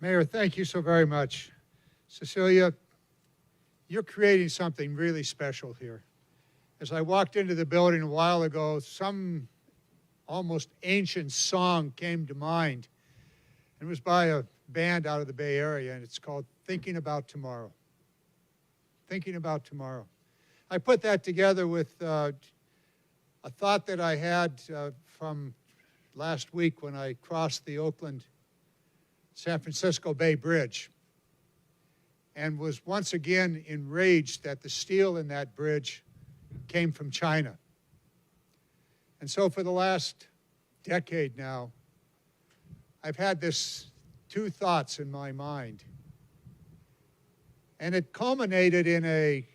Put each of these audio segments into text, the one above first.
Mayor, thank you so very much. Cecilia, you're creating something really special here. As I walked into the building a while ago, some almost ancient song came to mind. It was by a band out of the Bay Area, and it's called Thinking About Tomorrow. Thinking About Tomorrow. I put that together with a thought that I had from last week when I crossed the Oakland-San Francisco Bay Bridge and was once again enraged that the steel in that bridge came from China. And so for the last decade now, I've had this two thoughts in my mind. And it culminated in a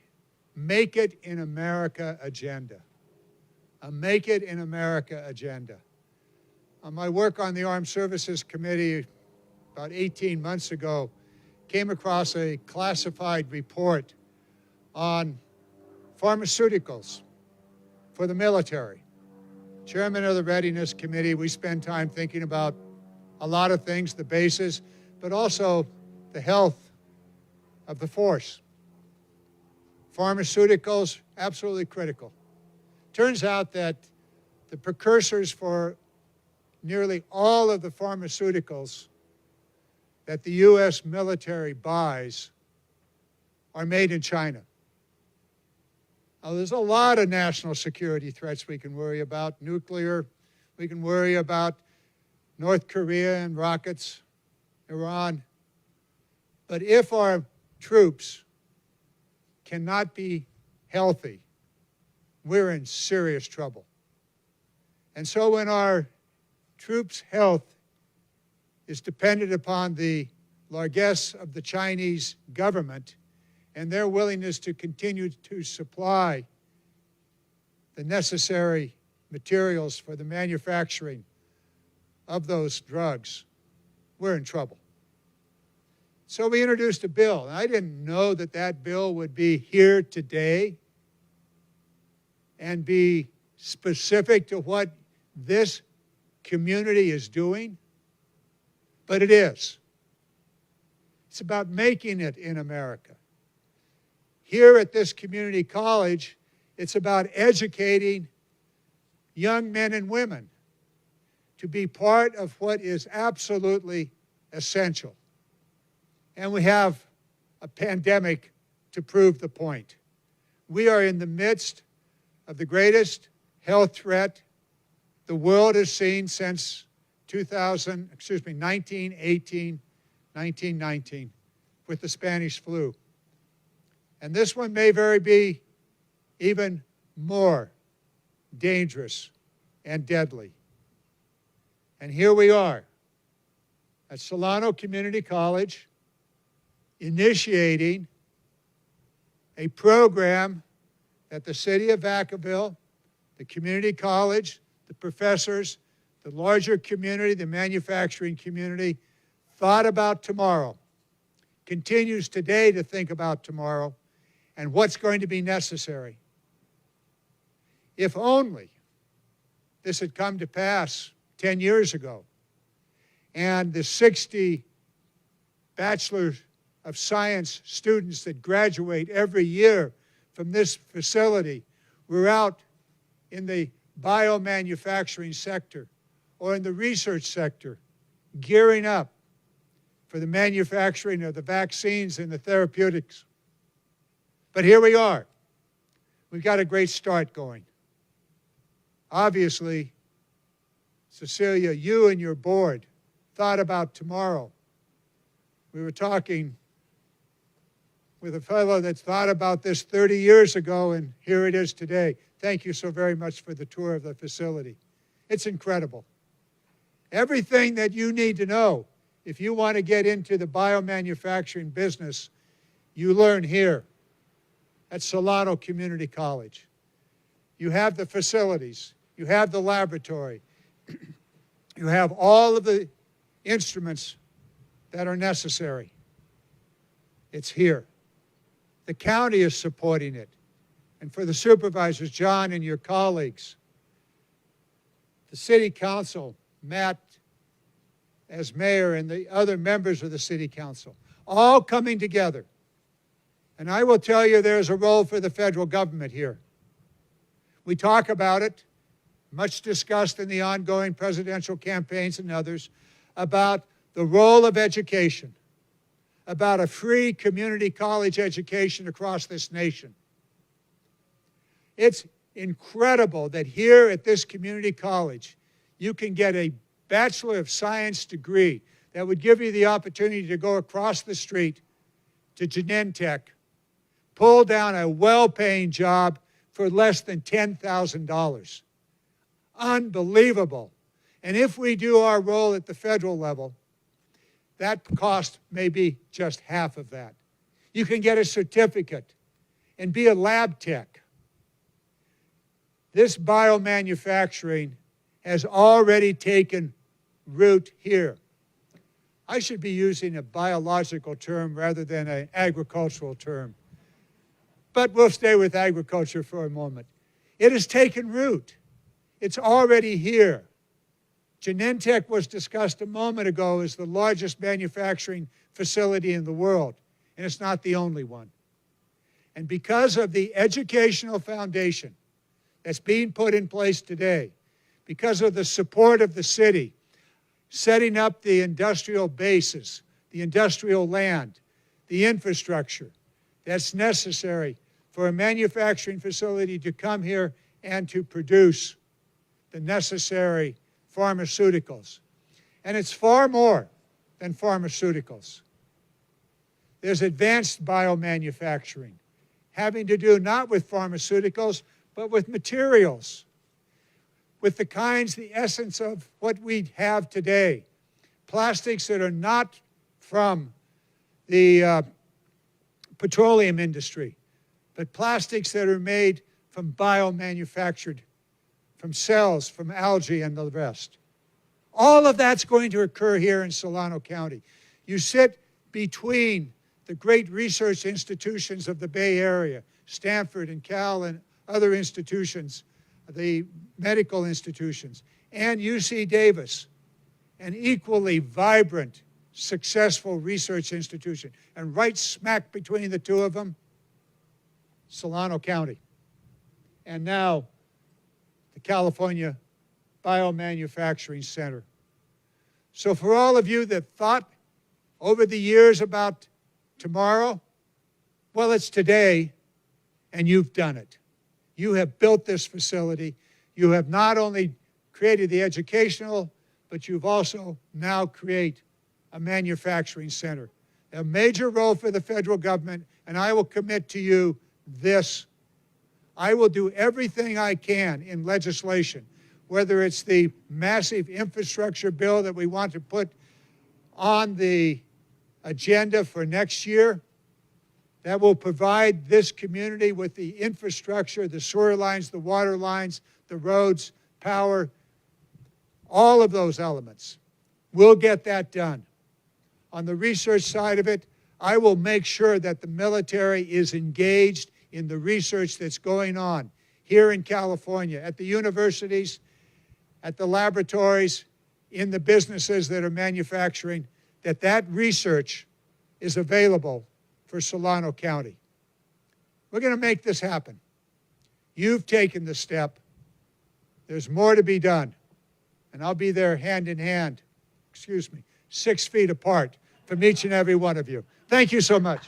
Make It in America agenda. A Make It in America agenda. My work on the Armed Services Committee about 18 months ago came across a classified report on pharmaceuticals for the military. Chairman of the Readiness Committee, we spend time thinking about a lot of things, the bases, but also the health of the force. Pharmaceuticals, absolutely critical. Turns out that the precursors for nearly all of the pharmaceuticals that the U.S. military buys are made in China. Now, there's a lot of national security threats we can worry about. Nuclear, we can worry about North Korea and rockets, Iran. But if our troops cannot be healthy, we're in serious trouble. And so when our troops' health is dependent upon the largesse of the Chinese government and their willingness to continue to supply the necessary materials for the manufacturing of those drugs, we're in trouble. So we introduced a bill. And I didn't know that that bill would be here today and be specific to what this community is doing, but it is. It's about making it in America. Here at this community college, it's about educating young men and women to be part of what is absolutely essential. And we have a pandemic to prove the point. We are in the midst of the greatest health threat the world has seen since 1919 with the Spanish flu. And this one may very be even more dangerous and deadly. And here we are at Solano Community College initiating a program that the city of Vacaville, the community college, the professors, the larger community, the manufacturing community, thought about tomorrow, continues today to think about tomorrow, and what's going to be necessary. If only this had come to pass 10 years ago, and the 60 Bachelor of Science students that graduate every year from this facility were out in the biomanufacturing sector or in the research sector, gearing up for the manufacturing of the vaccines and the therapeutics. But here we are. We've got a great start going. Obviously, Cecilia, you and your board thought about tomorrow. We were talking with a fellow that thought about this 30 years ago, and here it is today. Thank you so very much for the tour of the facility. It's incredible. Everything that you need to know if you want to get into the biomanufacturing business, you learn here at Solano Community College. You have the facilities. You have the laboratory. You have all of the instruments that are necessary. It's here. The county is supporting it. And for the supervisors, John and your colleagues, the city council, Matt as mayor and the other members of the city council, all coming together. And I will tell you there's a role for the federal government here. We talk about it, much discussed in the ongoing presidential campaigns and others, about the role of education, about a free community college education across this nation. It's incredible that here at this community college, you can get a Bachelor of Science degree that would give you the opportunity to go across the street to Genentech, pull down a well-paying job for less than $10,000. Unbelievable. And if we do our role at the federal level, that cost may be just half of that. You can get a certificate and be a lab tech. This biomanufacturing has already taken root here. I should be using a biological term rather than an agricultural term. But we'll stay with agriculture for a moment. It has taken root. It's already here. Genentech was discussed a moment ago as the largest manufacturing facility in the world, and it's not the only one. And because of the educational foundation that's being put in place today, because of the support of the city, setting up the industrial bases, the industrial land, the infrastructure that's necessary for a manufacturing facility to come here and to produce the necessary pharmaceuticals. And it's far more than pharmaceuticals. There's advanced biomanufacturing, having to do not with pharmaceuticals, but with materials, with the kinds, the essence of what we have today. Plastics that are not from the petroleum industry, but plastics that are made from biomanufactured, from cells, from algae and the rest. All of that's going to occur here in Solano County. You sit between the great research institutions of the Bay Area, Stanford and Cal and other institutions, the medical institutions, and UC Davis, an equally vibrant, successful research institution. And right smack between the two of them, Solano County. And now, the California Biomanufacturing Center. So for all of you that thought over the years about tomorrow, well, it's today, and you've done it. You have built this facility. You have not only created the educational, but you've also now created a manufacturing center. A major role for the federal government, and I will commit to you this. I will do everything I can in legislation, whether it's the massive infrastructure bill that we want to put on the agenda for next year, that will provide this community with the infrastructure, the sewer lines, the water lines, the roads, power, all of those elements. We'll get that done. On the research side of it, I will make sure that the military is engaged in the research that's going on here in California, at the universities, at the laboratories, in the businesses that are manufacturing, that research is available for Solano County. We're going to make this happen. You've taken the step. There's more to be done. And I'll be there hand in hand, 6 feet apart from each and every one of you. Thank you so much.